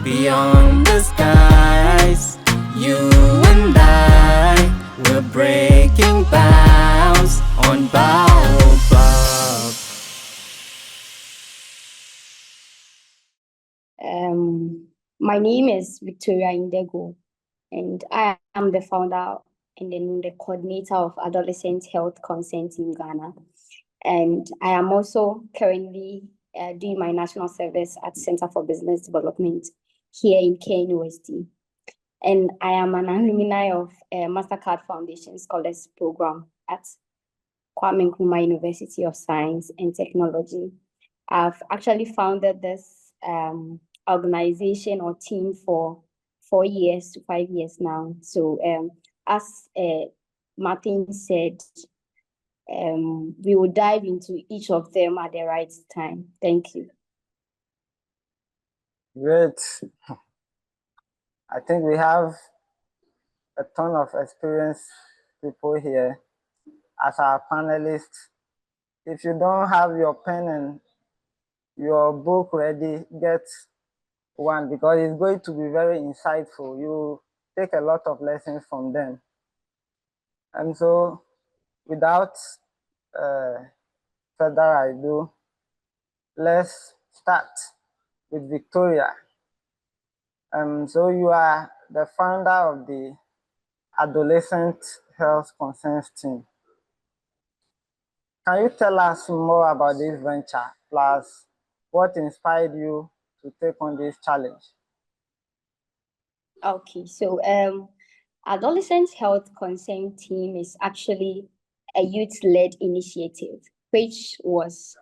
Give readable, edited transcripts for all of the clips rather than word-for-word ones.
beyond the skies. You and I, we're breaking bounds on Baobab. My name is Victoria Ndego, and I am the founder and then the coordinator of Adolescent Health Consent in Ghana. And I am also currently doing my national service at Center for Business Development here in KNUST. And I am an alumni of MasterCard Foundation Scholars Program at Kwame Nkrumah University of Science and Technology. I've actually founded this organization or team for 4 years to 5 years now. So as Martin said, we will dive into each of them at the right time. Thank you. Great. I think we have a ton of experienced people here as our panelists. If you don't have your pen and your book ready, get one, because it's going to be very insightful. You take a lot of lessons from them. And so without further ado, let's start with Victoria. So you are the founder of the Adolescent Health Concerns team. Can you tell us more about this venture, plus what inspired you to take on this challenge? Okay, so Adolescent Health Concern team is actually a youth-led initiative, which was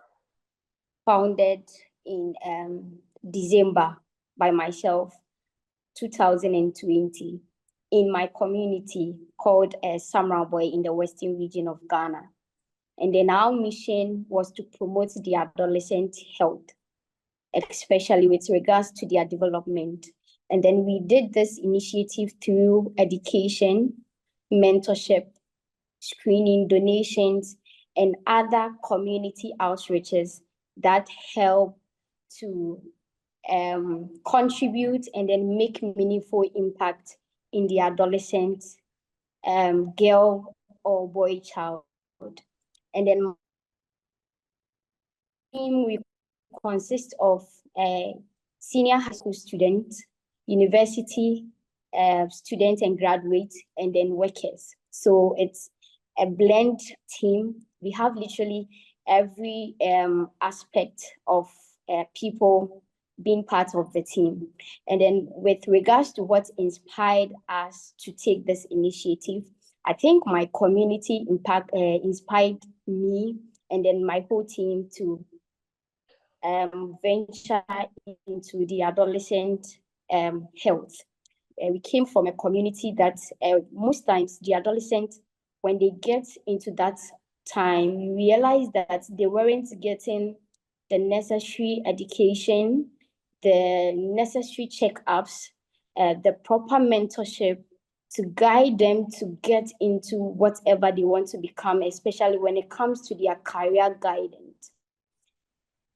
founded in December by myself, 2020, in my community called Samra Boy in the Western region of Ghana. And then our mission was to promote the adolescent health, especially with regards to their development. And then we did this initiative through education, mentorship, screening, donations, and other community outreaches that help to contribute and then make meaningful impact in the adolescent girl or boy child. And then we consist of senior high school students, university students and graduates, and then workers. So it's a blend team. We have literally every aspect of people being part of the team. And then with regards to what inspired us to take this initiative, I think my community impact inspired me and then my whole team to venture into the adolescent health. We came from a community that most times the adolescents, when they get into that time, you realize that they weren't getting the necessary education, the necessary checkups, the proper mentorship to guide them to get into whatever they want to become, especially when it comes to their career guidance.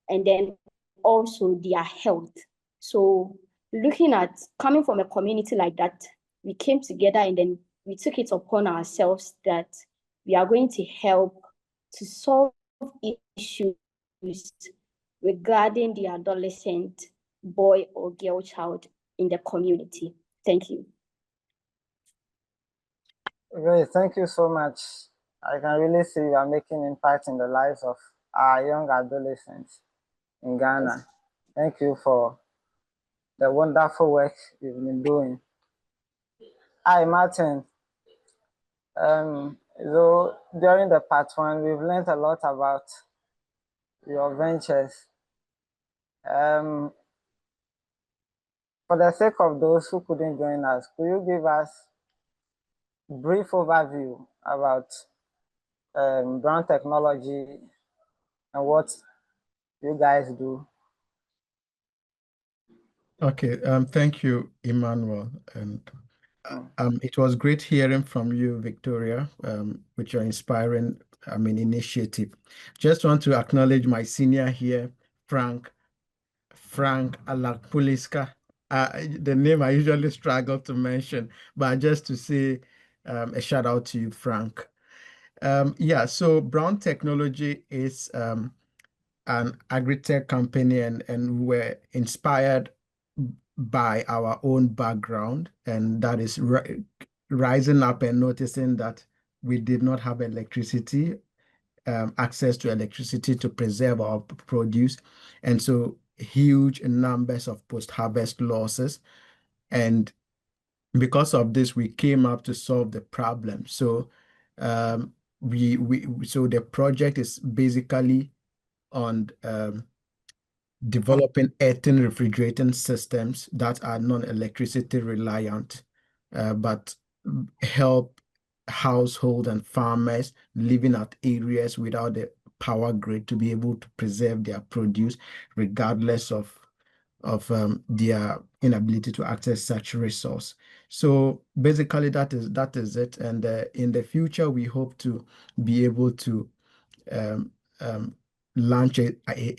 And then also their health. So looking at coming from a community like that, we came together and then we took it upon ourselves that we are going to help to solve issues regarding the adolescent boy or girl child in the community. Thank you. Great, thank you so much. I can really see you are making impact in the lives of our young adolescents in Ghana. Yes. Thank you for the wonderful work you've been doing. Hi, Martin. So during the part one, we've learned a lot about your ventures. For the sake of those who couldn't join us, could you give us a brief overview about Brown Technology and what you guys do? Okay, thank you, Immanuel. And it was great hearing from you, Victoria, with your inspiring, initiative. Just want to acknowledge my senior here, Frank Alakpuliska. the name I usually struggle to mention, but just to say a shout out to you, Frank. Yeah, so Brown Technology is an agri-tech company, and we're inspired by our own background, and that is rising up and noticing that we did not have electricity, access to electricity to preserve our produce, and so huge numbers of post-harvest losses. And because of this, we came up to solve the problem. So so the project is basically on developing earthen refrigerating systems that are non-electricity reliant, but help household and farmers living at areas without the power grid to be able to preserve their produce regardless of their inability to access such resource. So basically that is it. And in the future, we hope to be able to um, um, launch a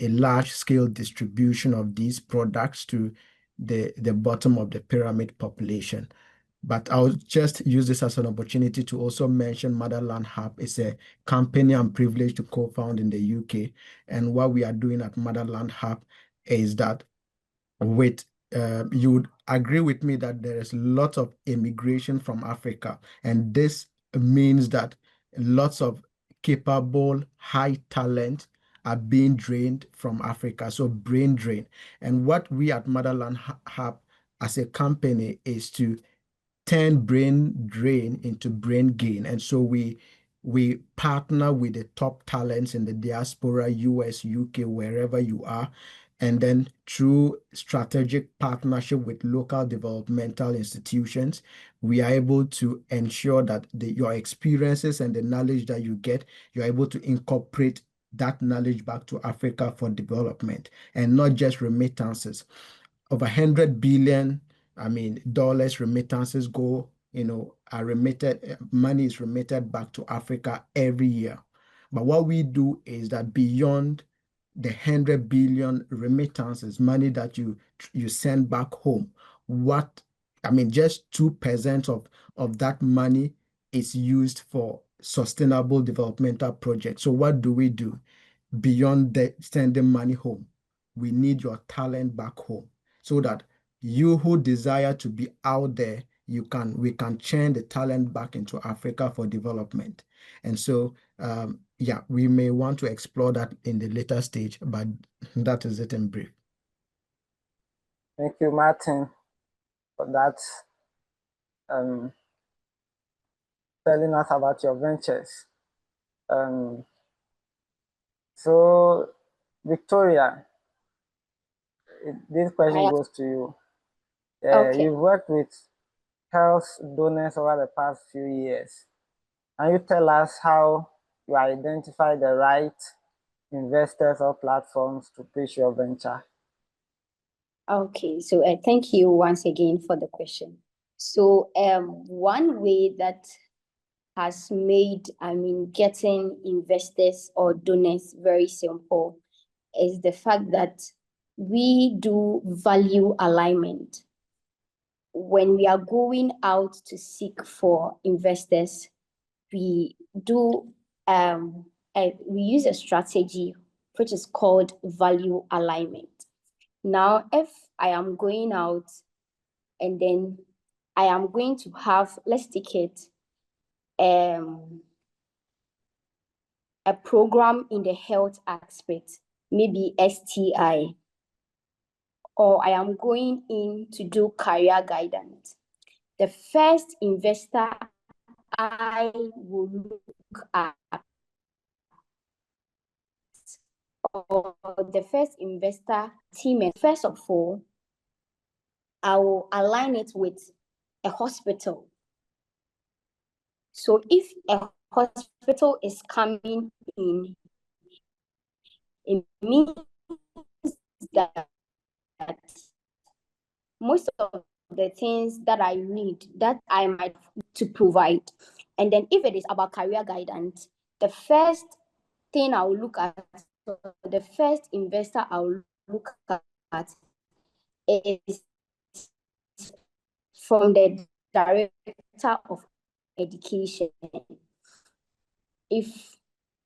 large scale distribution of these products to the bottom of the pyramid population. But I'll just use this as an opportunity to also mention Motherland Hub. It's a company I'm privileged to co-found in the UK. And what we are doing at Motherland Hub is that with you would agree with me that there is lots of immigration from Africa, and this means that lots of capable, high talent are being drained from Africa. So brain drain. And what we at Motherland Hub as a company is to turn brain drain into brain gain. And so we partner with the top talents in the diaspora, US, UK, wherever you are. And then through strategic partnership with local developmental institutions, we are able to ensure that your experiences and the knowledge that you get, you're able to incorporate that knowledge back to Africa for development and not just remittances. Over 100 billion, dollars remittances go, are remitted, money is remitted back to Africa every year. But what we do is that beyond the 100 billion remittances, money that you send back home, just 2% of that money is used for sustainable developmental projects. So what do we do? Beyond the sending money home, we need your talent back home so that you who desire to be out there, we can churn the talent back into Africa for development. And so, yeah, we may want to explore that in the later stage, but that is it in brief. Thank you, Martin, for that, telling us about your ventures. So, Victoria, this question goes to you. Okay. You've worked with health donors over the past few years. Can you tell us how you identify the right investors or platforms to pitch your venture? Okay, so thank you once again for the question. So one way that has made, getting investors or donors very simple is the fact that we do value alignment. When we are going out to seek for investors, we do we use a strategy which is called value alignment. Now, if I am going out and then I am going to have, let's take it, a program in the health aspect, maybe STI, or I am going in to do career guidance. The first investor I will look at, or the first investor team, first of all, I will align it with a hospital. So if a hospital is coming in, it means that most of the things that I need, that I might to provide. And then if it is about career guidance, the first thing I'll look at, the first investor I'll look at is from the director of education. If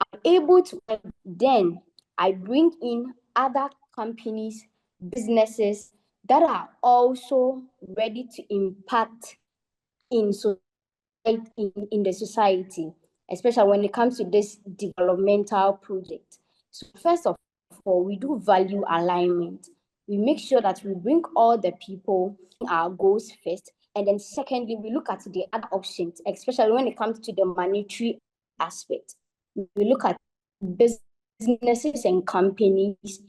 I'm able to, then I bring in other companies, businesses that are also ready to impact in in the society, especially when it comes to this developmental project. So first of all, we do value alignment. We make sure that we bring all the people in our goals first. And then secondly, we look at the other options, especially when it comes to the monetary aspect. We look at businesses and companies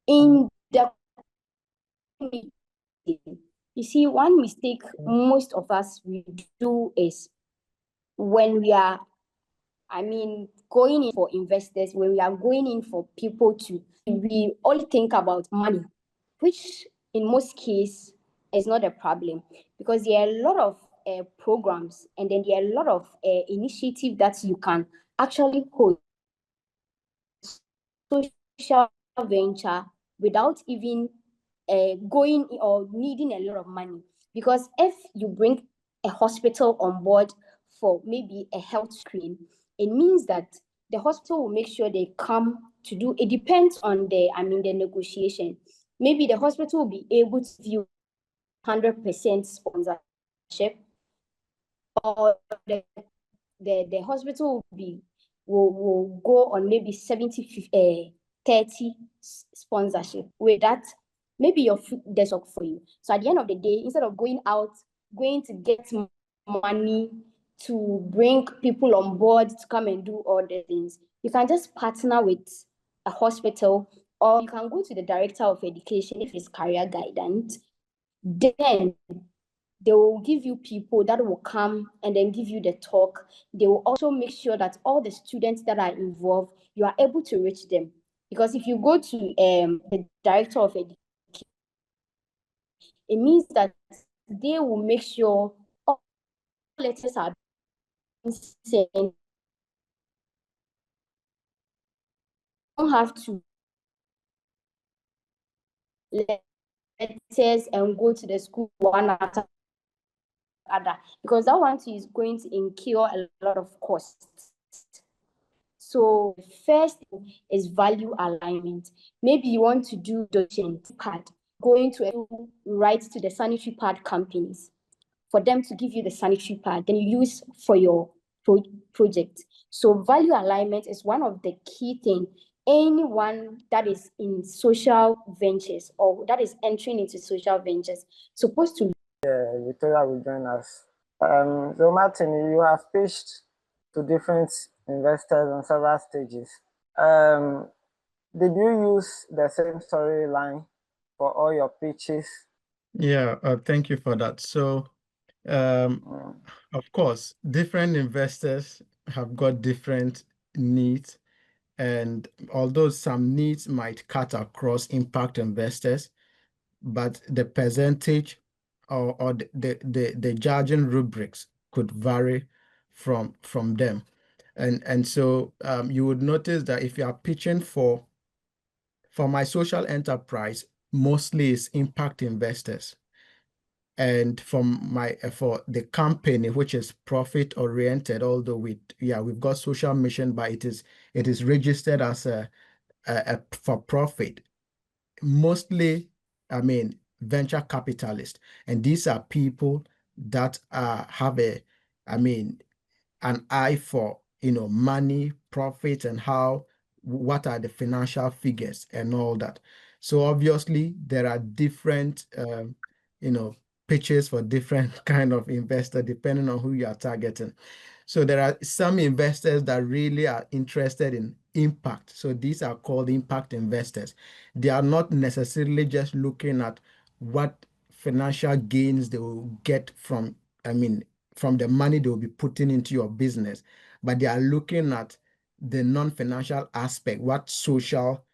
in the community. You see, one mistake most of us we do is when we are, going in for investors, when we are going in for people to, we only think about money, which in most cases is not a problem because there are a lot of programs and then there are a lot of initiatives that you can actually hold social venture without even going or needing a lot of money. Because if you bring a hospital on board for maybe a health screen, it means that the hospital will make sure they come to do, it depends on the negotiation. Maybe the hospital will be able to give you 100% sponsorship, or the hospital will go on maybe 30 sponsorship. With that, maybe your food there's up for you. So at the end of the day, instead of going to get money to bring people on board to come and do all the things, you can just partner with a hospital, or you can go to the director of education if it's career guidance. Then they will give you people that will come and then give you the talk. They will also make sure that all the students that are involved, you are able to reach them. Because if you go to the director of education, it means that they will make sure all letters are being sent. You don't have to letters and go to the school one after other, because that one is going to incur a lot of costs. So first is value alignment. Maybe you want to do donation card, going to write to the sanitary pad companies for them to give you the sanitary pad, then you use for your project. So value alignment is one of the key things anyone that is in social ventures or that is entering into social ventures supposed to. Yeah, Victoria will join us. So Martin, you have pitched to different investors on several stages. Did you use the same storyline for all your pitches? Yeah, thank you for that. So, of course, different investors have got different needs, and although some needs might cut across impact investors, but the percentage or the judging rubrics could vary from them. And so you would notice that if you are pitching for my social enterprise, mostly is impact investors. And for the company, which is profit oriented, although we've got social mission, but it is registered as a for profit. Mostly, venture capitalists, and these are people that have an eye for money, profit, and what are the financial figures and all that. So obviously there are different pitches for different kind of investor depending on who you are targeting. So there are some investors that really are interested in impact. So these are called impact investors. They are not necessarily just looking at what financial gains they will get from the money they will be putting into your business, but they are looking at the non-financial aspect. What social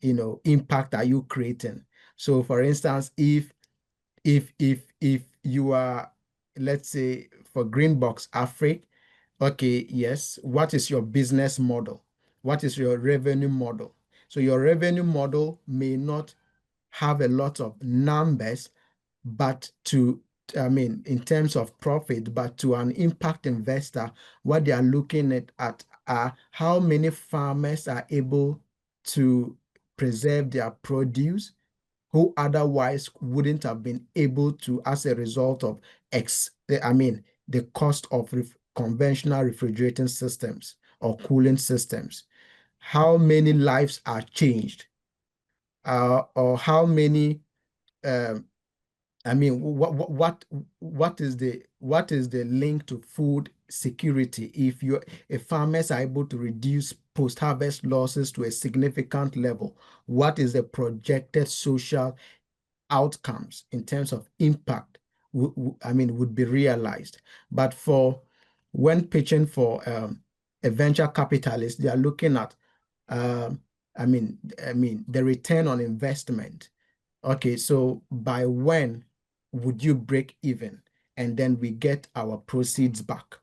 impact are you creating? So for instance, if you are, let's say for Greenbox Africa, okay, yes, what is your business model? What is your revenue model? So your revenue model may not have a lot of numbers, but to I mean, in terms of profit, but to an impact investor, what they are looking at are how many farmers are able to preserve their produce who otherwise wouldn't have been able to as a result of the cost of conventional refrigerating systems or cooling systems. How many lives are changed, or how many um, what is the link to food security if farmers are able to reduce post-harvest losses to a significant level? What is the projected social outcomes in terms of impact would be realized? But for when pitching for a venture capitalist, they are looking at um, the return on investment. Okay, so by when would you break even? And then we get our proceeds back.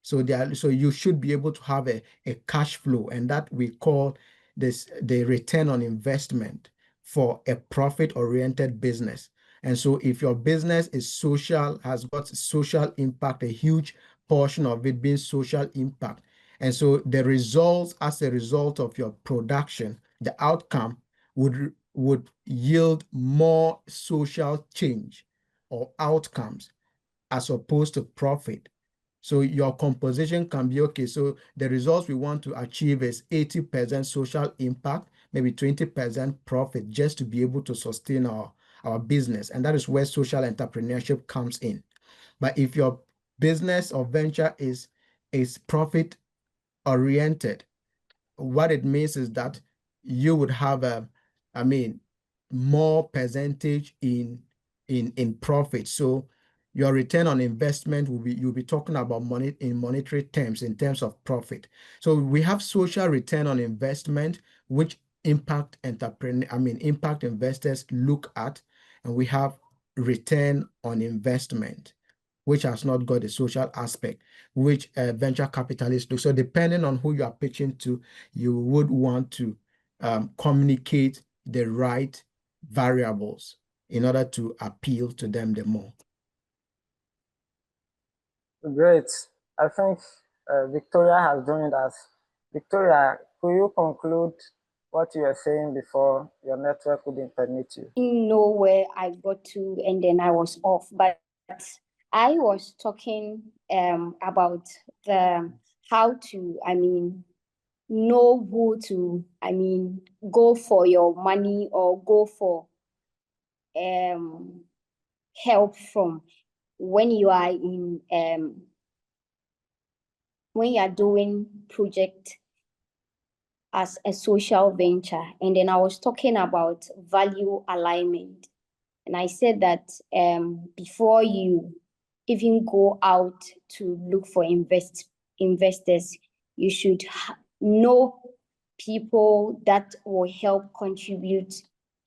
So you should be able to have a cash flow, and that we call this the return on investment for a profit-oriented business. And so if your business is social, has got social impact, a huge portion of it being social impact. And so the results as a result of your production, the outcome would yield more social change or outcomes as opposed to profit. So your composition can be, okay, so the results we want to achieve is 80% social impact, maybe 20% profit, just to be able to sustain our business. And that is where social entrepreneurship comes in. But if your business or venture is profit oriented, what it means is that you would have more percentage in profit. So your return on investment you'll be talking about money in monetary terms, in terms of profit. So we have social return on investment, which impact investors look at, and we have return on investment, which has not got a social aspect, which venture capitalists do. So depending on who you are pitching to, you would want to communicate the right variables in order to appeal to them the more. Great. I think Victoria has joined us. Victoria, could you conclude what you were saying before your network wouldn't permit you? Didn't know where I got to, and then I was off. But I was talking about how to, know who to, go for your money or go for help from when you are in when you are doing project as a social venture. And then I was talking about value alignment. And I said that before you even go out to look for investors, you should know people that will help contribute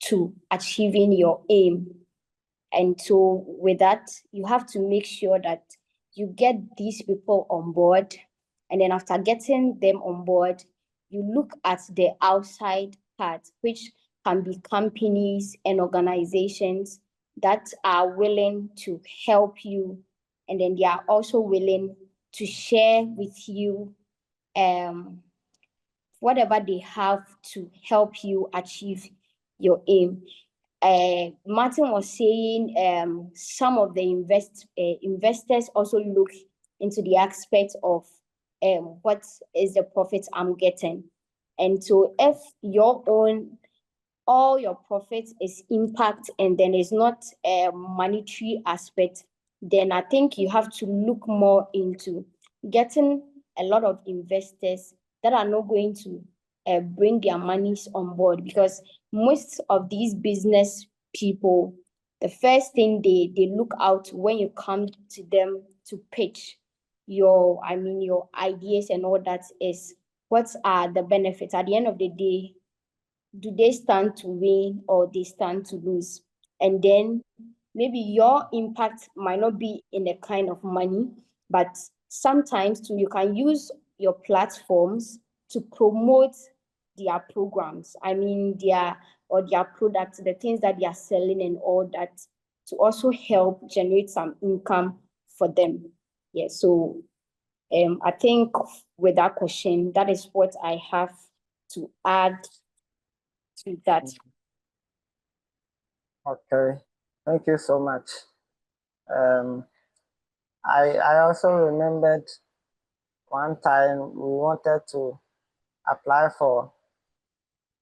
to achieving your aim. And so with that, you have to make sure that you get these people on board. And then after getting them on board, you look at the outside part, which can be companies and organizations that are willing to help you. And then they are also willing to share with you whatever they have to help you achieve your aim. Martin was saying some of the investors also look into the aspect of what is the profit I'm getting. And so if all your profit is impact and then it's not a monetary aspect, then I think you have to look more into getting a lot of investors that are not going to bring their monies on board, because most of these business people, the first thing they look out when you come to them to pitch your ideas and all that is, what are the benefits? At the end of the day, do they stand to win or they stand to lose? And then maybe your impact might not be in the kind of money, but sometimes too, you can use your platforms to promote their programs. Their products, the things that they are selling and all that. to also help generate some income for them. Yeah, so I think with that question, that is what I have to add to that. Okay, thank you so much. I also remembered one time we wanted to apply for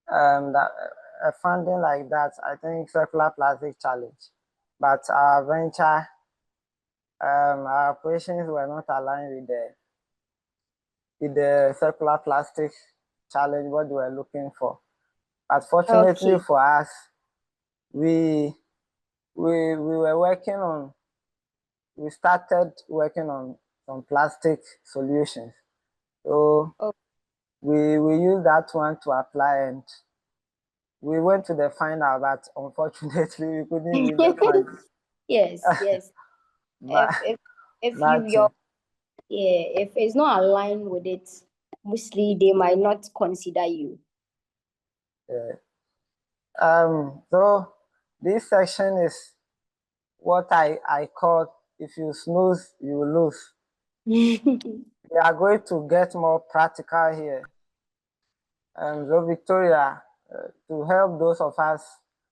a funding like that, I think circular plastic challenge, but our venture, our operations were not aligned with the circular plastic challenge, what we were looking for. But fortunately Okay. for us, we were working on, we started working on some plastic solutions. So Oh. we used that one to apply, and we went to the final, but unfortunately we couldn't win the funding. Yes, yes. But If you nothing. if it's not aligned with it, mostly they might not consider you. Yeah. So this section is what I call, if you snooze, you lose. We are going to get more practical here. So Victoria, to help those of us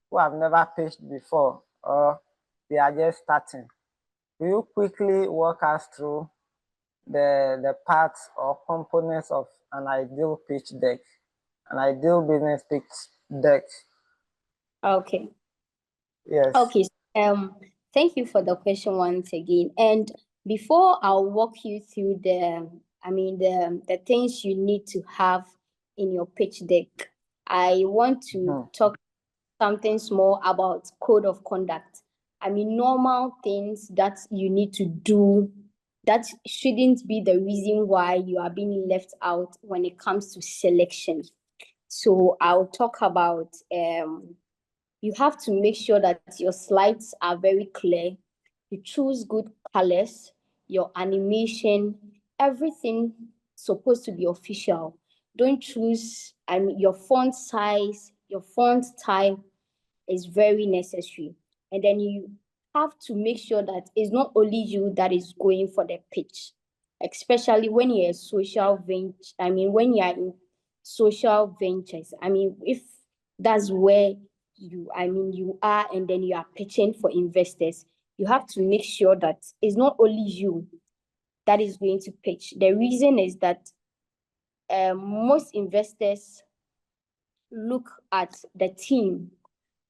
who have never pitched before or they are just starting, will you quickly walk us through the parts or components of an ideal pitch deck, an ideal business pitch deck? Okay. Yes. Okay. Thank you for the question once again. And before I'll walk you through the things you need to have in your pitch deck, I want to talk something small about code of conduct. Normal things that you need to do that shouldn't be the reason why you are being left out when it comes to selection. So I'll talk about you have to make sure that your slides are very clear. You choose good colors, your animation, everything supposed to be official. Don't choose, your font size, your font type is very necessary. And then you have to make sure that it's not only you that is going for the pitch, especially when you're a social venture. When you're in social ventures. If that's where you are, and then you are pitching for investors, you have to make sure that it's not only you that is going to pitch. The reason is that most investors look at the team,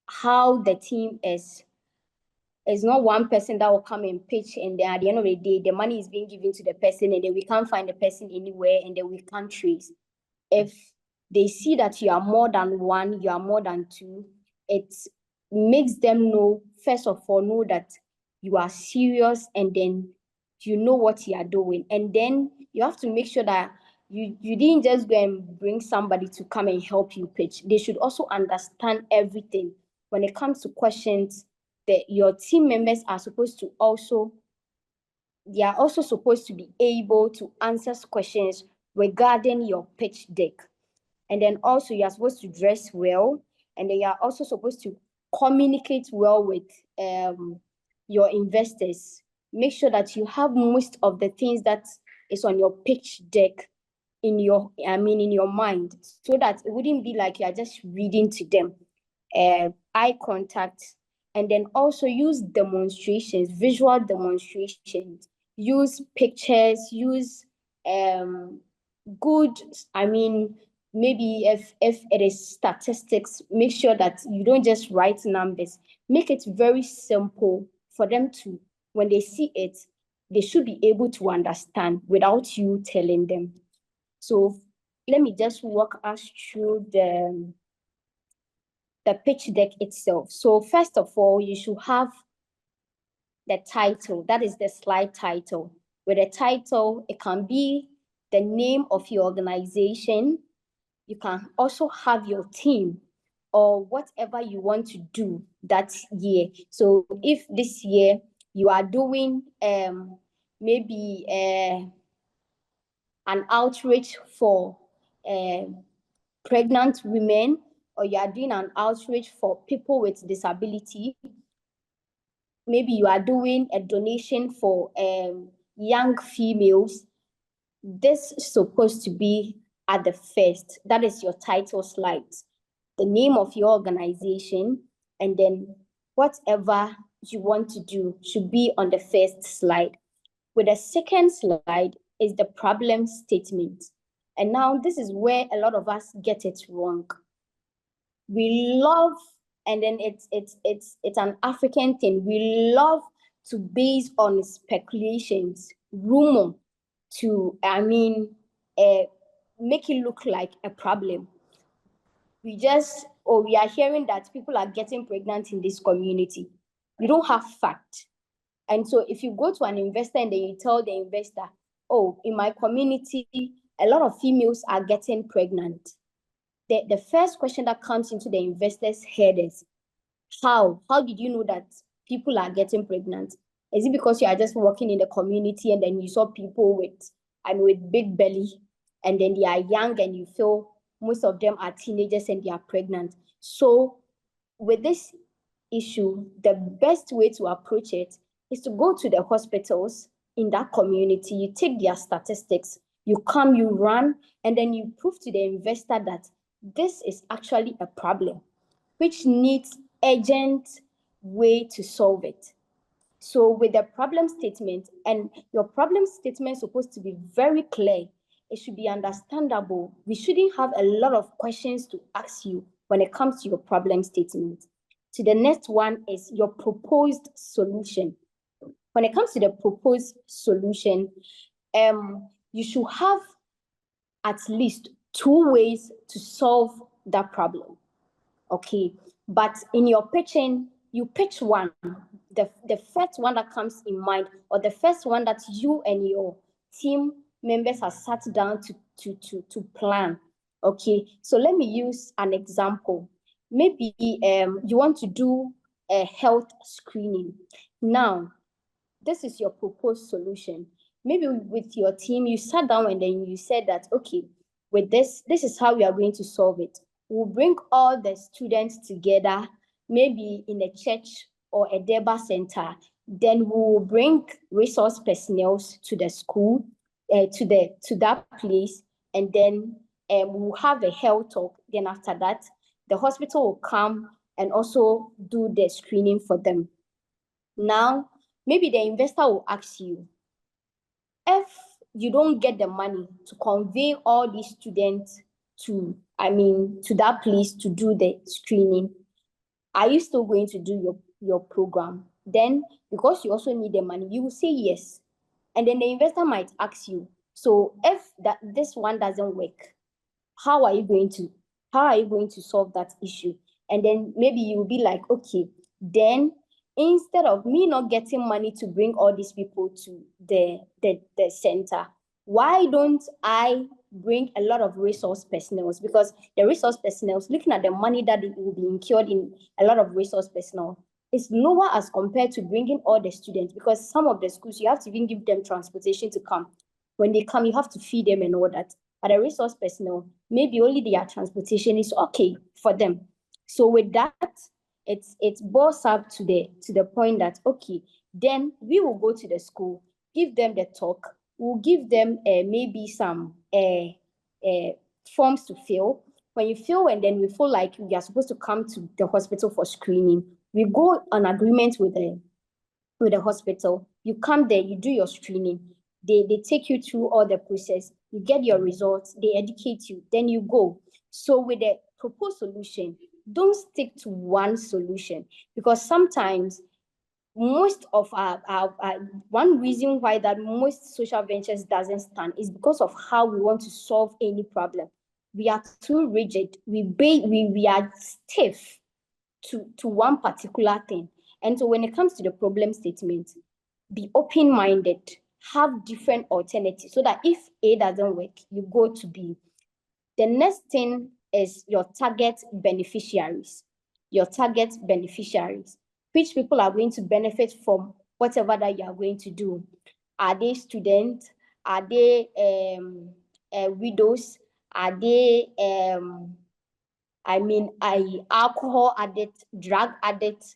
how the team is. It's not one person that will come and pitch, and then at the end of the day, the money is being given to the person, and then we can't find the person anywhere, and then we can't trace. If they see that you are more than one, you are more than two, it makes them know, first of all, know that you are serious, and then you know what you are doing. And then you have to make sure that you didn't just go and bring somebody to come and help you pitch. They should also understand everything. When it comes to questions, that your team members are supposed to also, they are also supposed to be able to answer questions regarding your pitch deck. And then also you are supposed to dress well, and then you are also supposed to communicate well with your investors. Make sure that you have most of the things that is on your pitch deck in your mind, so that it wouldn't be like you are just reading to them. Eye contact, and then also use demonstrations, visual demonstrations. Use pictures, use good, maybe if it is statistics, make sure that you don't just write numbers. Make it very simple for them to, when they see it, they should be able to understand without you telling them. So let me just walk us through the pitch deck itself. So first of all, you should have the title. That is the slide title. With a title, it can be the name of your organization. You can also have your team or whatever you want to do that year. So if this year you are doing maybe an outreach for pregnant women, or you are doing an outreach for people with disability, maybe you are doing a donation for young females, this is supposed to be at the first. That is your title slide, the name of your organization, and then whatever you want to do should be on the first slide. With the second slide is the problem statement. And now this is where a lot of us get it wrong. We love, and then it's an African thing. We love to base on speculations, rumor, to make it look like a problem. We are hearing that people are getting pregnant in this community. We don't have fact. And so if you go to an investor and then you tell the investor, oh, in my community, a lot of females are getting pregnant, the first question that comes into the investor's head is, how did you know that people are getting pregnant? Is it because you are just working in the community and then you saw people with big belly, and then they are young and you feel most of them are teenagers and they are pregnant? So with this issue, the best way to approach it is to go to the hospitals in that community. You take their statistics, you come, you run, and then you prove to the investor that this is actually a problem which needs urgent way to solve it. So with the problem statement, and your problem statement is supposed to be very clear, it should be understandable. We shouldn't have a lot of questions to ask you when it comes to your problem statement. So the next one is your proposed solution. When it comes to the proposed solution, you should have at least 2 ways to solve that problem. Okay, but in your pitching, you pitch one, the first one that comes in mind, or the first one that you and your team members have sat down to plan. Okay, so let me use an example. Maybe you want to do a health screening. Now, this is your proposed solution. Maybe with your team, you sat down and then you said that, okay, with this is how we are going to solve it. We'll bring all the students together, maybe in a church or a DEBA center. Then we'll bring resource personnel to the school, to that place, and then we'll have a health talk. Then after that, the hospital will come and also do the screening for them. Now, maybe the investor will ask you, if you don't get the money to convey all these students to that place to do the screening, are you still going to do your program? Then, because you also need the money, you will say yes. And then the investor might ask you, so if this one doesn't work, how are you going to solve that issue? And then maybe you'll be like, okay, then instead of me not getting money to bring all these people to the center, why don't I bring a lot of resource personnel? Because the resource personnel, looking at the money that will be incurred in a lot of resource personnel, is lower as compared to bringing all the students, because some of the schools, you have to even give them transportation to come. When they come, you have to feed them and all that. But the resource personnel, maybe only their transportation is okay for them. So with that, it boils up to the point that, okay, then we will go to the school, give them the talk, we'll give them maybe some forms to fill. When you fill, and then we feel like we are supposed to come to the hospital for screening, we go on agreement with the hospital. You come there, you do your screening. They take you through all the process. You get your results. They educate you. Then you go. So with the proposed solution, don't stick to one solution, because sometimes most of our one reason why that most social ventures doesn't stand is because of how we want to solve any problem. We are too rigid. We are stiff to one particular thing. And so when it comes to the problem statement, be open-minded, have different alternatives, so that if A doesn't work, you go to B. The next thing is your target beneficiaries. Your target beneficiaries. Which people are going to benefit from whatever that you are going to do? Are they students? Are they widows? Are they alcohol addicts, drug addicts?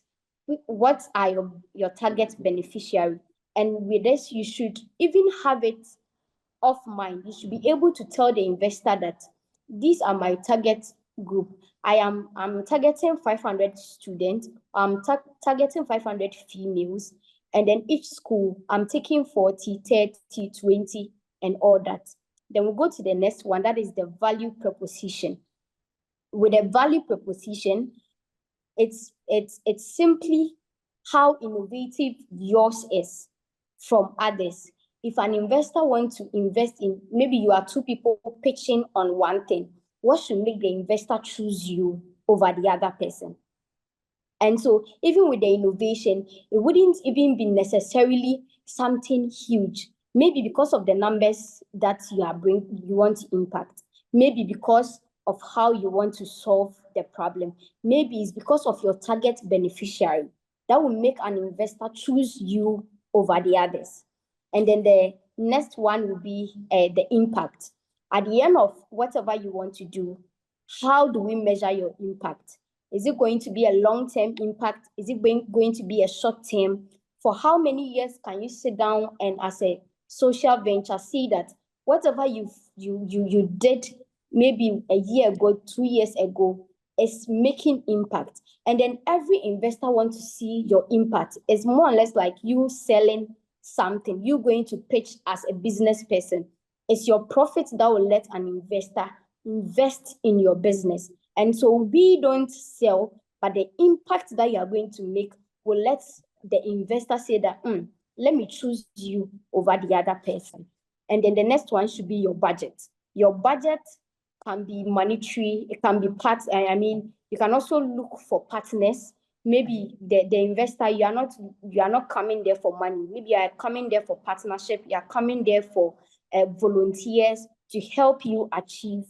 what are your target beneficiary? And with this, you should even have it of mind. You should be able to tell the investor that these are my target group. I'm targeting 500 students. I'm targeting 500 females. And then each school, I'm taking 40, 30, 20, and all that. Then we'll go to the next one. That is the value proposition. With a value proposition, it's simply how innovative yours is from others. If an investor wants to invest in, maybe you are two people pitching on one thing, what should make the investor choose you over the other person? And so even with the innovation, it wouldn't even be necessarily something huge. Maybe because of the numbers that you want to impact. Maybe because of how you want to solve the problem. Maybe it's because of your target beneficiary that will make an investor choose you over the others. And then the next one will be the impact. At the end of whatever you want to do, how do we measure your impact? Is it going to be a long-term impact? Is it going to be a short-term? For how many years can you sit down and, as a social venture, see that whatever you did maybe a year ago, 2 years ago, is making impact? And then every investor wants to see your impact. It's more or less like you selling something. You're going to pitch as a business person. It's your profit that will let an investor invest in your business. And so we don't sell, but the impact that you are going to make will let the investor say that, let me choose you over the other person. And then the next one should be your budget. Your budget can be monetary, it can be parts. I mean, you can also look for partners. Maybe the investor, you are not coming there for money. Maybe you are coming there for partnership, you are coming there for volunteers to help you achieve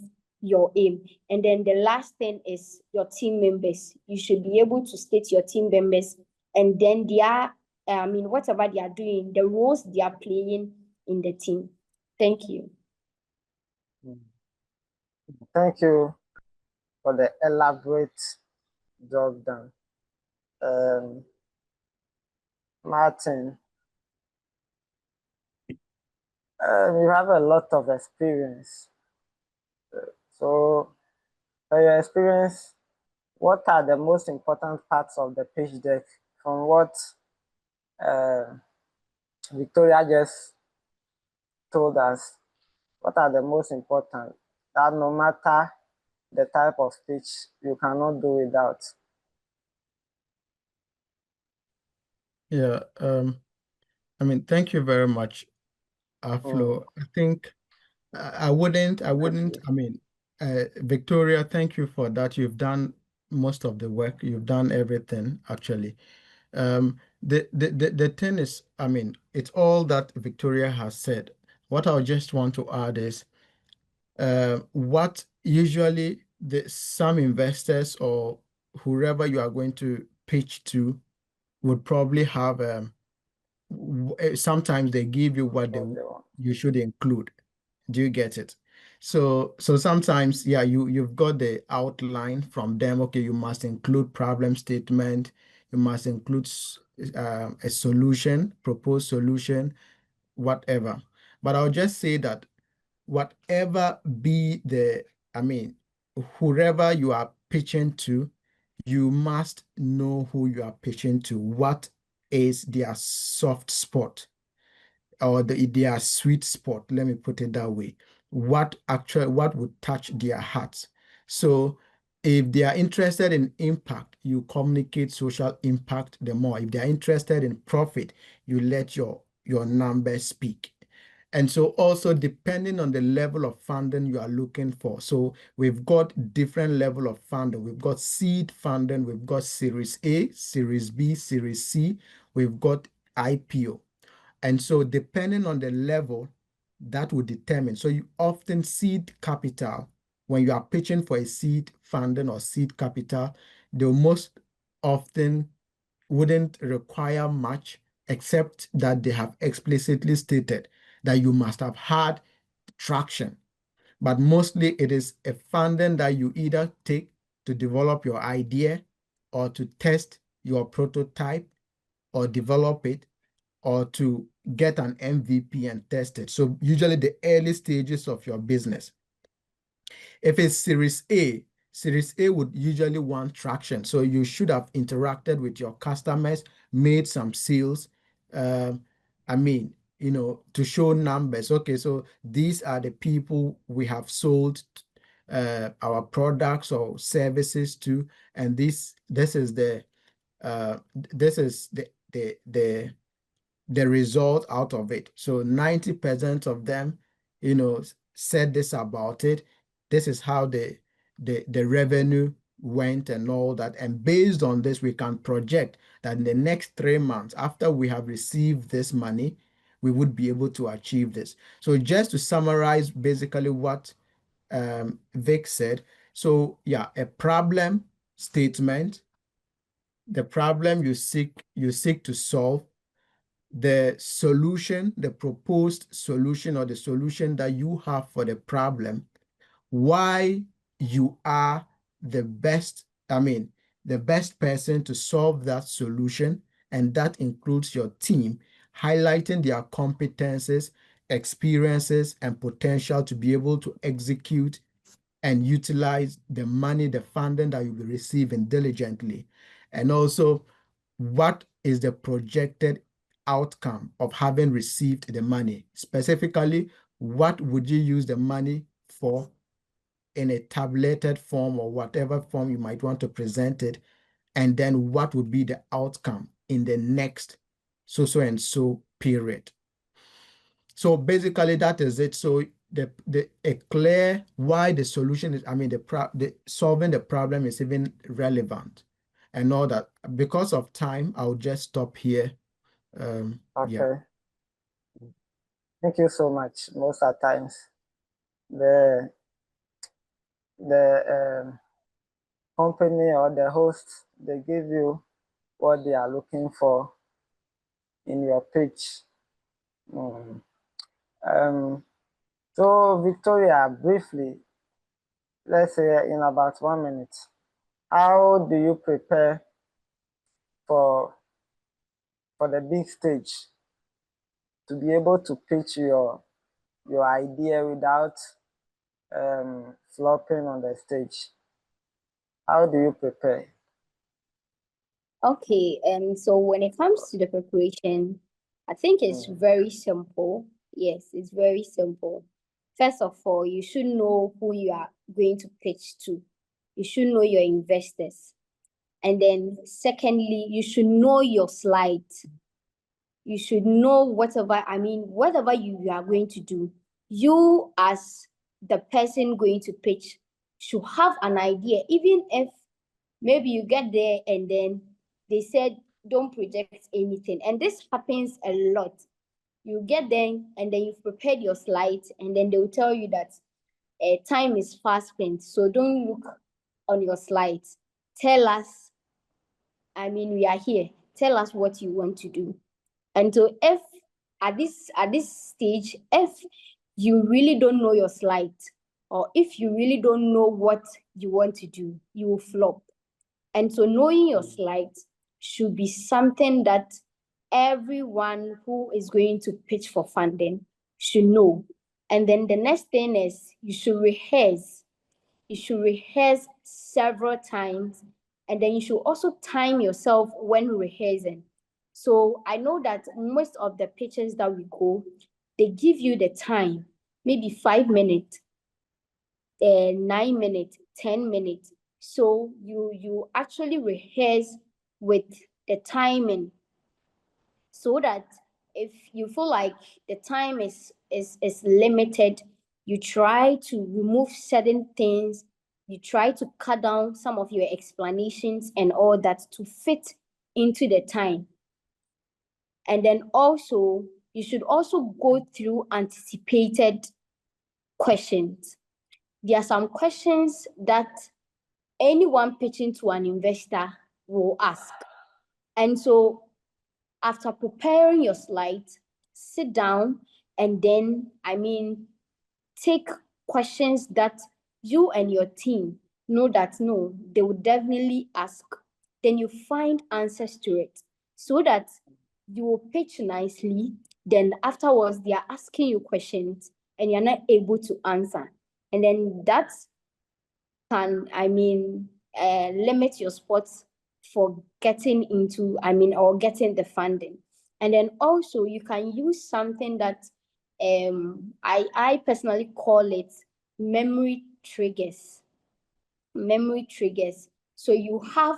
your aim. And then the last thing is your team members. You should be able to state your team members and then whatever they are doing, the roles they are playing in the team. Thank you. Thank you for the elaborate job done. Martin, you have a lot of experience. So, for your experience, what are the most important parts of the pitch deck from what Victoria just told us? What are the most important that no matter the type of pitch, you cannot do without? Yeah, I mean, thank you very much, Aflo. I think I wouldn't, I mean, Victoria, thank you for that. You've done most of the work. You've done everything, actually. The thing is, I mean, it's all that Victoria has said. What I just want to add is, what usually some investors or whoever you are going to pitch to would probably have, sometimes they give you what you should include. Do you get it? So sometimes, yeah, you've got the outline from them. Okay, you must include problem statement. You must include a solution, proposed solution, whatever. But I'll just say that whatever be I mean, whoever you are pitching to, you must know who you are pitching to. What is their soft spot? Or their sweet spot, let me put it that way. What would touch their hearts? So if they are interested in impact, you communicate social impact the more. If they are interested in profit, you let your numbers speak. And so also depending on the level of funding you are looking for. So we've got different level of funding. We've got seed funding, we've got Series A, Series B, Series C, we've got IPO. And so depending on the level, that will determine. So you often seed capital, when you are pitching for a seed funding or seed capital, they most often wouldn't require much, except that they have explicitly stated that you must have had traction. But mostly it is a funding that you either take to develop your idea or to test your prototype or develop it or to get an MVP and test it. So usually the early stages of your business. If it's Series A would usually want traction. So you should have interacted with your customers, made some sales. I mean, to show numbers. Okay, so these are the people we have sold our products or services to, and this is the the result out of it. So 90% of them, said this about it. This is how the revenue went and all that. And based on this, we can project that in the next 3 months, after we have received this money, we would be able to achieve this. So just to summarize basically what Vic said. So yeah, a problem statement, the problem you seek to solve, the solution, the proposed solution or the solution that you have for the problem, why you are the best, the best person to solve that solution, and that includes your team, highlighting their competences, experiences, and potential to be able to execute and utilize the money, the funding that you'll be receiving diligently. And also, what is the projected outcome of having received the money? Specifically, what would you use the money for in a tabulated form or whatever form you might want to present it? And then what would be the outcome in the next so and so period? So basically that is it. So a clear why the solution is, the solving the problem is even relevant and all that. Because of time, I'll just stop here. Okay. Yeah. Thank you so much. Most of the times, the company or the host, they give you what they are looking for in your pitch. So Victoria, briefly, let's say in about 1 minute, how do you prepare for the big stage to be able to pitch your idea without flopping on the stage? How do you prepare? Okay, so when it comes to the preparation, I think it's very simple. Yes, it's very simple. First of all, you should know who you are going to pitch to. You should know your investors. And then secondly, you should know your slides. You should know whatever you are going to do. You as the person going to pitch should have an idea, even if maybe you get there and then they said, don't project anything. And this happens a lot. You get there and then you've prepared your slides and then they will tell you that time is fast spent. So don't look on your slides. Tell us, we are here. Tell us what you want to do. And so if at this stage, if you really don't know your slides or if you really don't know what you want to do, you will flop. And so knowing your slides should be something that everyone who is going to pitch for funding should know. And then the next thing is you should rehearse. You should rehearse several times. And then you should also time yourself when rehearsing. So I know that most of the pitches that we go, they give you the time, maybe 5 minutes, 9 minutes, 10 minutes. So you actually rehearse with the timing so that if you feel like the time is limited, you try to remove certain things, you try to cut down some of your explanations and all that to fit into the time. And then also, you should also go through anticipated questions. There are some questions that anyone pitching to an investor will ask. And so after preparing your slides, sit down and then, take questions that you and your team know that, no, they will definitely ask. then you find answers to it so that you will pitch nicely. Then afterwards, they are asking you questions and you're not able to answer. And then that can, limit your spots for getting into, or getting the funding. And then also you can use something that I personally call it memory triggers. Memory triggers. So you have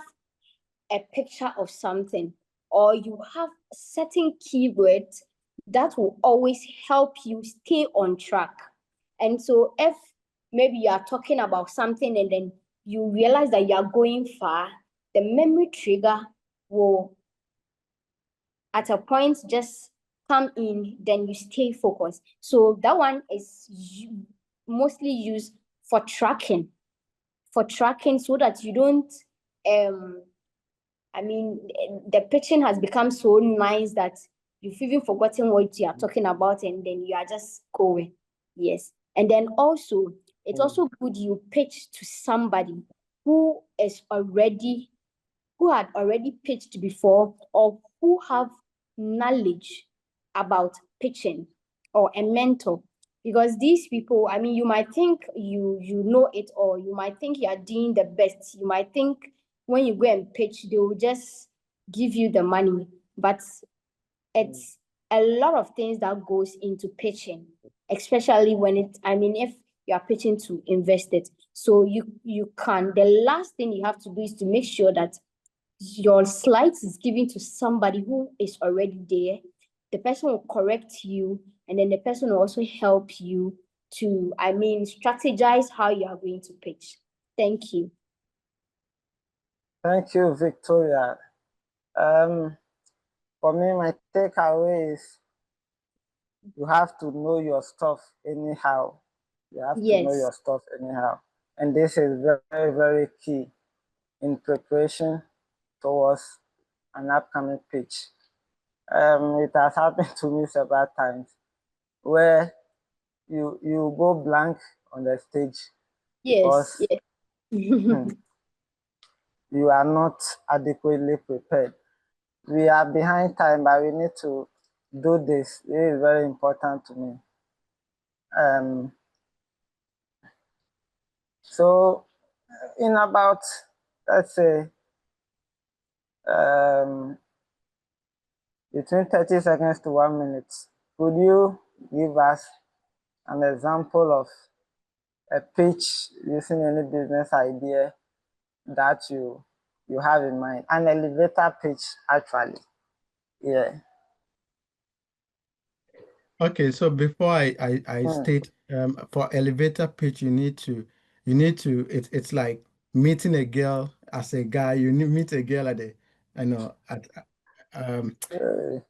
a picture of something, or you have certain keywords that will always help you stay on track. And so if maybe you are talking about something and then you realize that you are going far, the memory trigger will at a point just come in, then you stay focused. So that one is mostly used for tracking so that you don't the pitching has become so nice that you've even forgotten what you are talking about, and then you are just going. Yes. And then also, it's also good you pitch to somebody who had already pitched before, or who have knowledge about pitching, or a mentor. Because these people, you might think you know it, or you might think you are doing the best. You might think when you go and pitch, they will just give you the money. But it's a lot of things that goes into pitching, especially when if you are pitching to invest it. So the last thing you have to do is to make sure that your slides is given to somebody who is already there. The person will correct you, and then the person will also help you to, strategize how you are going to pitch. Thank you. Thank you, Victoria. For me, my takeaway is you have to know your stuff anyhow. You have to know your stuff anyhow. And this is very, very key in preparation towards an upcoming pitch. It has happened to me several times where you go blank on the stage because you are not adequately prepared. We are behind time, but we need to do this. It is very important to me. So in about, let's say, between 30 seconds to 1 minute, could you give us an example of a pitch using any business idea that you have in mind? An elevator pitch, actually. Yeah. Okay, so before I state, for elevator pitch, it's like meeting a girl as a guy. You meet a girl at um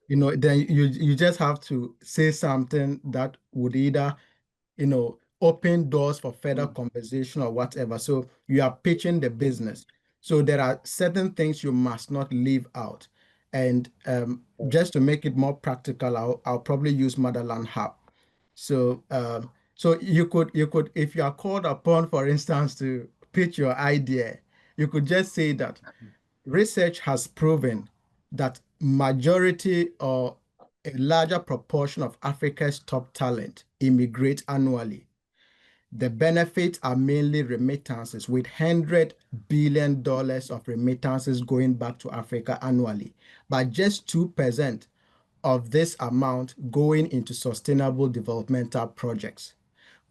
then you just have to say something that would either open doors for further conversation or whatever. So you are pitching the business. So there are certain things you must not leave out. And just to make it more practical, I'll probably use Motherland Hub. So so you could if you are called upon, for instance, to pitch your idea, you could just say that research has proven that majority or a larger proportion of Africa's top talent immigrate annually. The benefits are mainly remittances, with $100 billion of remittances going back to Africa annually, but just 2% of this amount going into sustainable developmental projects.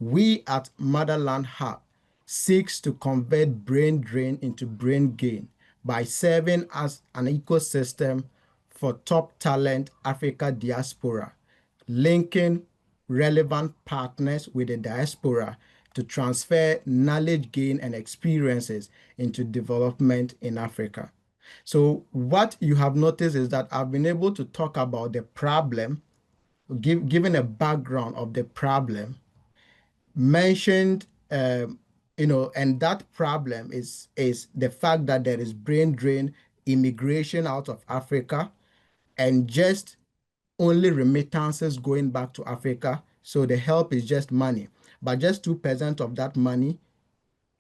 We at Motherland Hub seeks to convert brain drain into brain gain by serving as an ecosystem for top talent Africa diaspora, linking relevant partners with the diaspora to transfer knowledge gain and experiences into development in Africa. So what you have noticed is that I've been able to talk about the problem, given a background of the problem, mentioned, and that problem is the fact that there is brain drain, immigration out of Africa, and just only remittances going back to Africa. So the help is just money, but just 2% of that money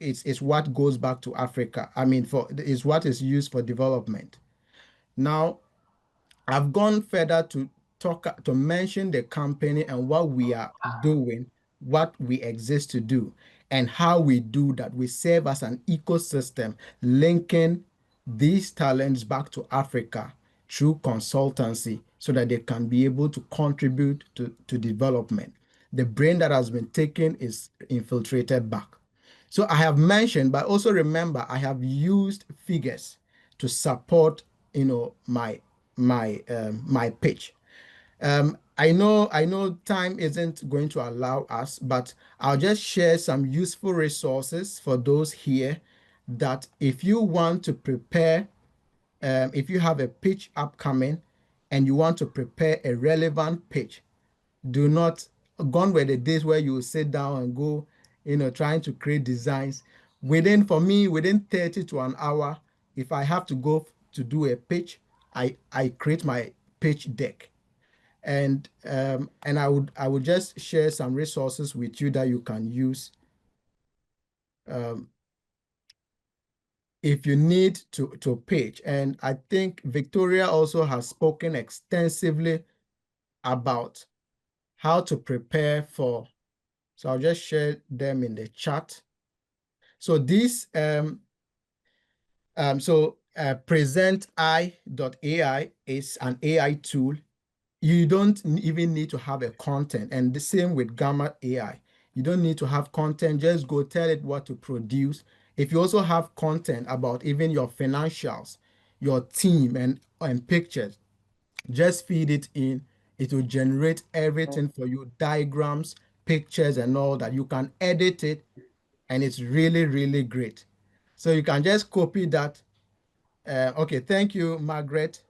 it's what goes back to Africa. I mean, is what is used for development. Now, I've gone further to mention the company and what we are doing, what we exist to do, and how we do that. We serve as an ecosystem linking these talents back to Africa through consultancy so that they can be able to contribute to development. The brain that has been taken is infiltrated back. So I have mentioned, but also remember, I have used figures to support, my pitch. I know time isn't going to allow us, but I'll just share some useful resources for those here that if you want to prepare, if you have a pitch upcoming and you want to prepare a relevant pitch, do not gone were the days where you sit down and go, trying to create designs. For me, within 30 to an hour, if I have to go to do a pitch, I create my pitch deck. And I would just share some resources with you that you can use um, if you need to pitch. And I think Victoria also has spoken extensively about how to prepare for. So I'll just share them in the chat. So this presenti.ai is an AI tool. You don't even need to have a content, and the same with Gamma AI. You don't need to have content, just go tell it what to produce. If you also have content about even your financials, your team and pictures, just feed it in. It will generate everything for you, diagrams, pictures, and all that. You can edit it, and it's really, really great. So you can just copy that. Okay, thank you, Margaret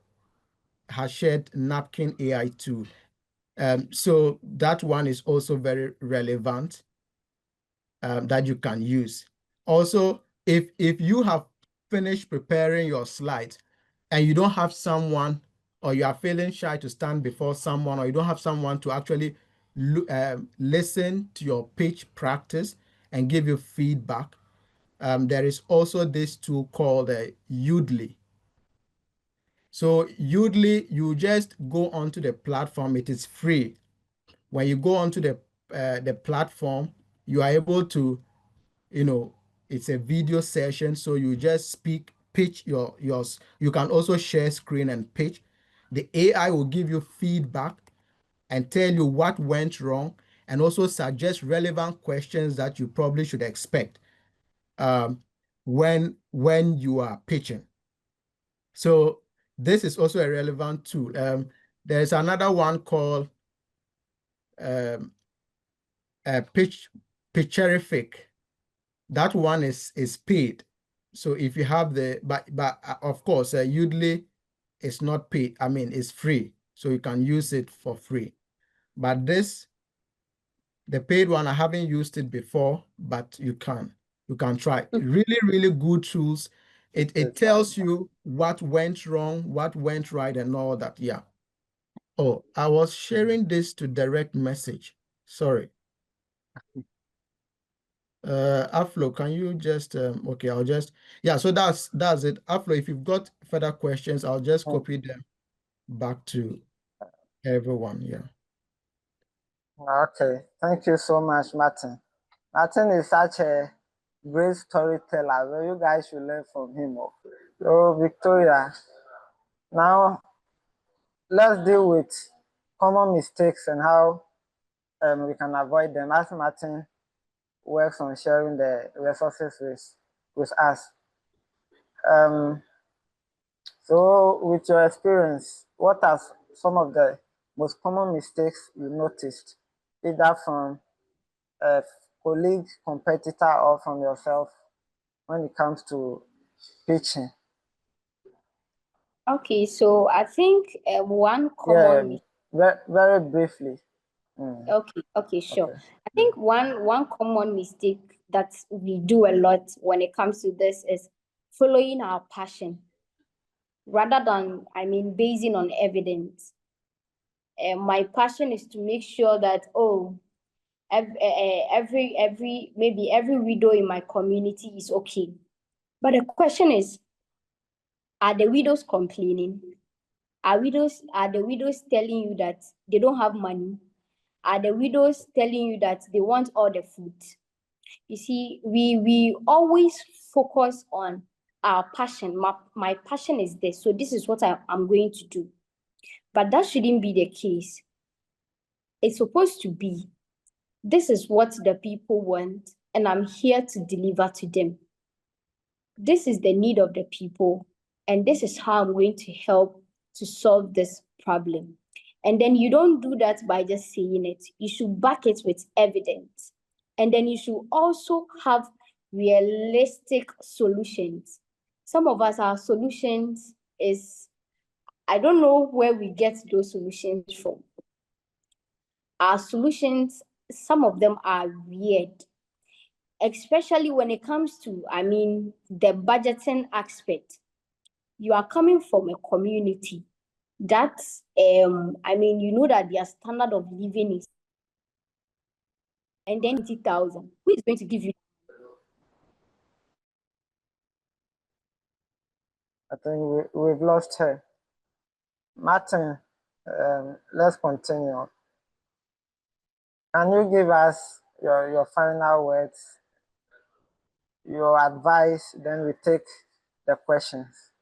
has shared Napkin AI tool. So that one is also very relevant that you can use. Also, if you have finished preparing your slides and you don't have someone, or you are feeling shy to stand before someone, or you don't have someone to actually listen to your pitch practice and give you feedback, there is also this tool called Udly. So Udly, you just go onto the platform. It is free. When you go onto the platform, you are able to, it's a video session. So you just pitch yours. You can also share screen and pitch. The AI will give you feedback and tell you what went wrong, and also suggest relevant questions that you probably should expect when you are pitching. So this is also a relevant tool. There's another one called um, Pitcherific. That one is paid. So if you have but of course, Udly is not paid. I mean, it's free, so you can use it for free. But the paid one, I haven't used it before, but you can try. Really, really good tools. It tells you what went wrong, what went right, and all that. Yeah. Oh, I was sharing this to direct message. Sorry. Aflo, can you just okay, so that's it. Aflo, if you've got further questions, I'll just copy them back to everyone. Yeah. Okay, thank you so much, Martin. Martin is such a great storyteller. So you guys should learn from him. So Victoria, now let's deal with common mistakes and how we can avoid them. As Martin works on sharing the resources with us. So with your experience, what are some of the most common mistakes you noticed, either from a colleague, competitor, or from yourself when it comes to pitching? Okay, so I think one Yeah, common very, very briefly. Okay, sure. Okay. I think one common mistake that we do a lot when it comes to this is following our passion rather than, basing on evidence. My passion is to make sure that, maybe every widow in my community is okay. But the question is, are the widows complaining? Are the widows telling you that they don't have money? Are the widows telling you that they want all the food? You see, we always focus on our passion. My passion is this, so this is what I'm going to do. But that shouldn't be the case. It's supposed to be, this is what the people want, and I'm here to deliver to them. This is the need of the people, and this is how I'm going to help to solve this problem. And then you don't do that by just saying it. You should back it with evidence. And then you should also have realistic solutions. Some of us, our solutions is, I don't know where we get those solutions from. Our solutions, some of them are weird, especially when it comes to, the budgeting aspect. You are coming from a community that, you know that their standard of living is, and then 20,000. Who is going to give you? I think we've lost her. Martin, let's continue. Can you give us your final words, your advice, then we take the questions?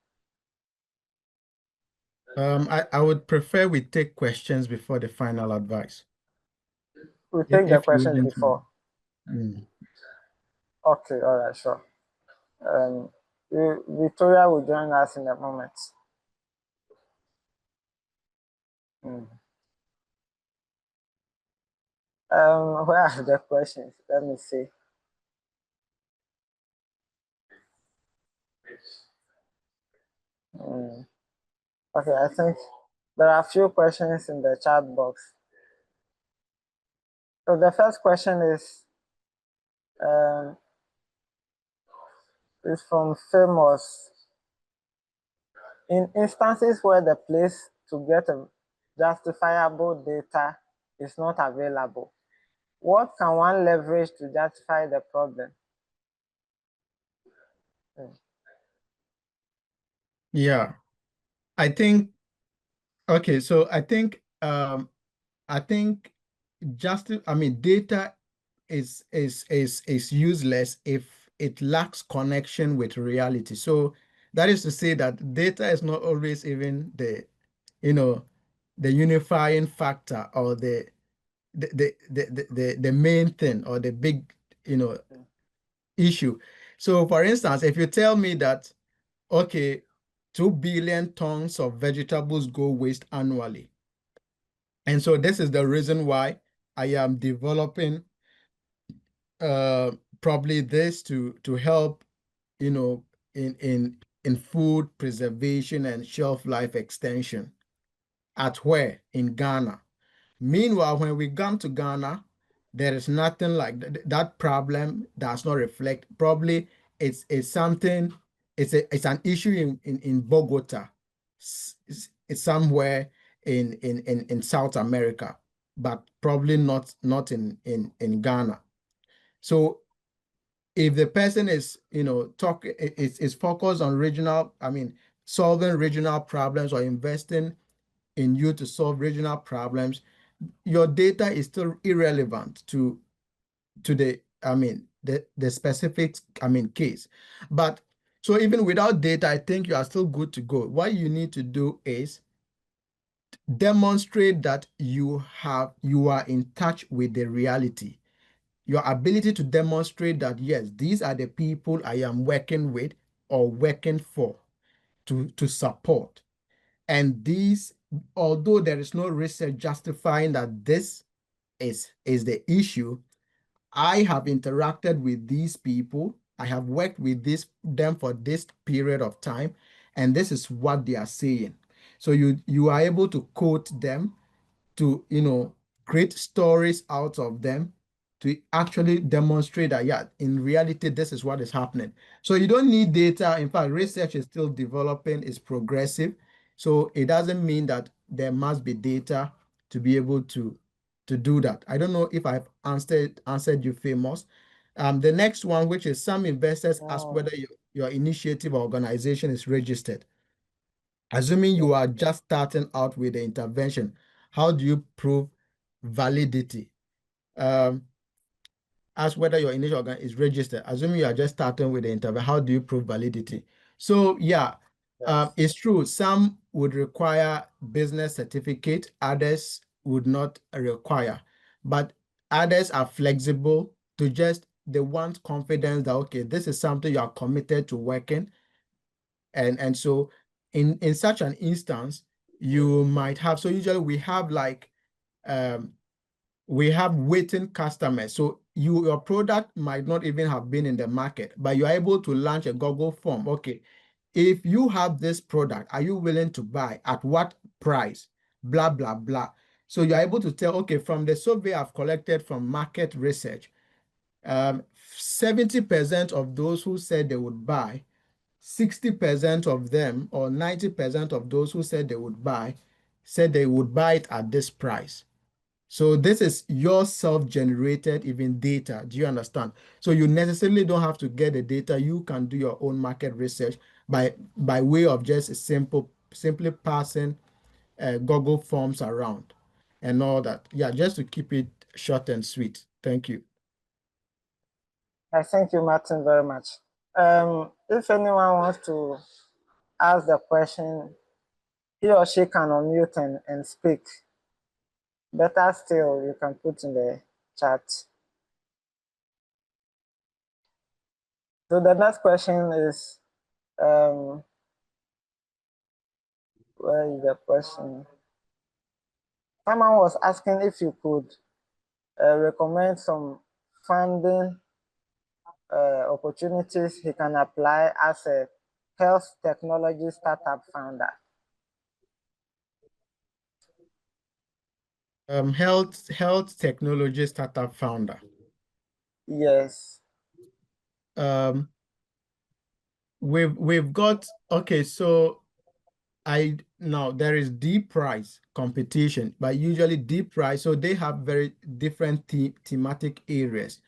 I would prefer we take questions before the final advice. We take the If you questions wouldn't before. mind. Okay, all right, sure. Victoria will join us in a moment. Where are the questions? Let me see. Okay, I think there are a few questions in the chat box. So the first question is from Famous. In instances where the place to get a justifiable data is not available, what can one leverage to justify the problem? Yeah, I think, okay, so I think data is useless if it lacks connection with reality. So that is to say that data is not always even the unifying factor or the main thing or the big issue. So for instance, if you tell me that, okay, 2 billion tons of vegetables go waste annually, and so this is the reason why I am developing probably this to help, in food preservation and shelf life extension. At where? In Ghana. Meanwhile, when we come to Ghana, there is nothing like that problem does not reflect. Probably it's something, it's an issue in Bogota. It's somewhere in South America, but probably not in Ghana. So if the person is, is focused on regional, solving regional problems or investing in you to solve regional problems, your data is still irrelevant to the specific case. But so even without data, I think you are still good to go. What you need to do is demonstrate that you are in touch with the reality. Your ability to demonstrate that, yes, these are the people I am working with or working for to support. And these, although there is no research justifying that this is the issue, I have interacted with these people. I have worked with them for this period of time, and this is what they are saying. So you are able to quote them, to create stories out of them, to actually demonstrate that, yeah, in reality this is what is happening. So you don't need data. In fact, research is still developing, is progressive, so it doesn't mean that there must be data to be able to to do that. I don't know if I've answered you, Famous. The next one, which is some investors ask Oh, whether your initiative or organization is registered. Assuming you are just starting out with the intervention, how do you prove validity? Um, ask whether your initial organ is registered. Assuming you are just starting with the intervention, how do you prove validity? So yeah, yes. it's true. Some would require business certificate, others would not require, but others are flexible to just they want confidence that okay, this is something you are committed to working, and so in such an instance, you might have so usually um we have waiting customers. So your product might not even have been in the market, but you're able to launch a Google form. Okay, if you have this product, are you willing to buy at what price? Blah, blah, blah. So you're able to tell, okay, from the survey I've collected from market research, 70% of those who said they would buy, 60% of them or 90% of those who said they would buy said they would buy it at this price. So this is your self-generated even data. Do you understand? So you necessarily don't have to get the data. You can do your own market research by way of just simply passing Google Forms around and all that. Yeah, just to keep it short and sweet. Thank you. I thank you, Martin, very much. If anyone wants to ask the question, he or she can unmute and speak. Better still, you can put in the chat. So the next question is, where is the question? Someone was asking if you could recommend some funding opportunities he can apply as a health technology startup founder. Health technology startup founder. Yes. We've got okay, so now there is deep price competition, but usually deep price, so they have very different thematic areas: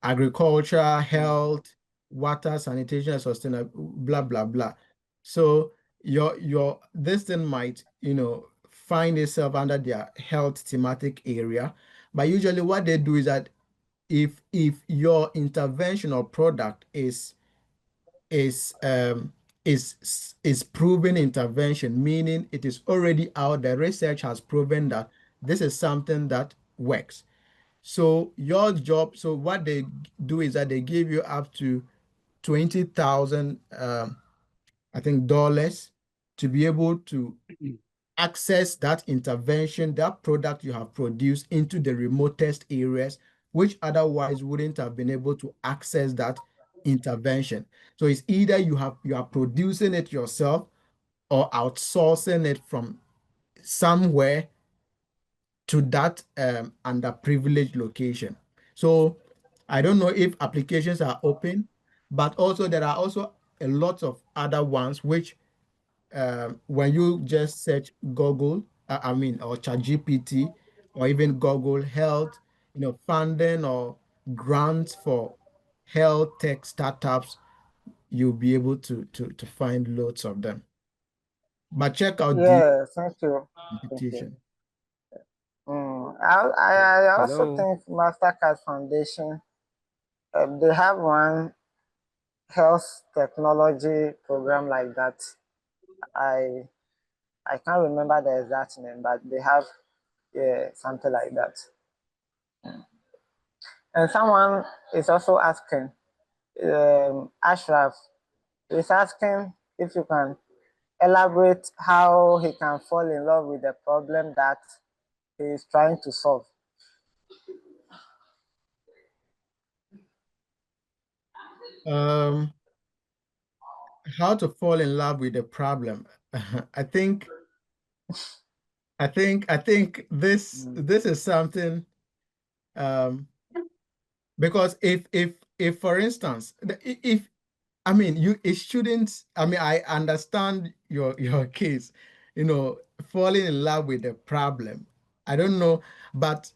agriculture, health, water, sanitation, and sustainable, blah blah blah. So your this thing might find itself under their health thematic area, but usually what they do is that if your intervention or product is um is proven intervention, meaning it is already out there. Research has proven that this is something that works. So your job, so what they do is that they give you up to 20,000 I think dollars to be able to access that intervention, that product you have produced into the remotest areas, which otherwise wouldn't have been able to access that intervention. So it's either you are producing it yourself or outsourcing it from somewhere to that underprivileged location. So I don't know if applications are open, but also there are also a lot of other ones which when you just search Google, or ChatGPT, or even Google Health, funding or grants for health tech startups, you'll be able to find loads of them. But check out the Yeah, thank you. Thank you. competition. I also Hello. think Mastercard Foundation, they have one health technology program like that. I I can't remember the exact name, but they have something like that. And someone is also asking, Ashraf is asking if you can elaborate how he can fall in love with the problem that he is trying to solve. How to fall in love with a problem. I think this is something because if for instance if I mean you it shouldn't I mean I understand your case, falling in love with a problem. I don't know, but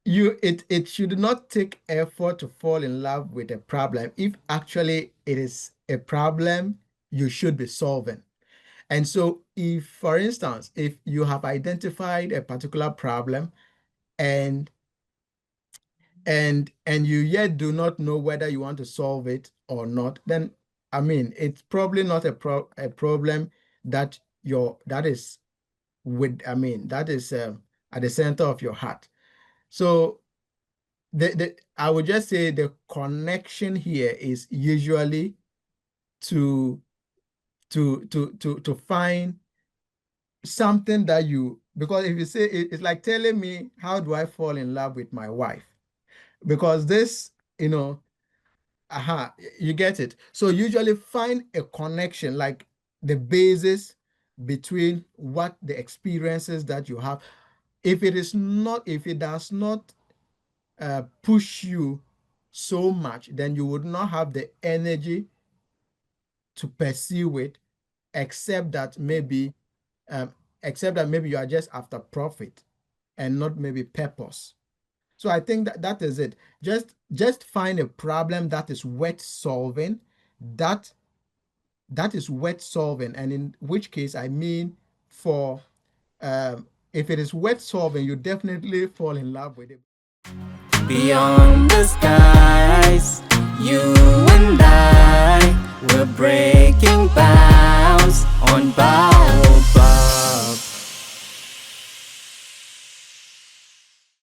it should not take effort to fall in love with a problem if actually it is a problem you should be solving. And so if, for instance, if you have identified a particular problem and you yet do not know whether you want to solve it or not, then I mean it's probably not a problem that is with that is at the center of your heart. So I would just say the connection here is usually to find something that you, because if you say it's like telling me, how do I fall in love with my wife? Because this, you get it. So usually find a connection, like the basis between what the experiences that you have. If it does not push you so much, then you would not have the energy to pursue it, except that maybe you are just after profit and not maybe purpose. So I think that is it. Just find a problem that is worth solving, that is worth solving, and in which case I mean for if it is worth solving, you definitely fall in love with it. Beyond the skies, you and I, we're breaking bounds.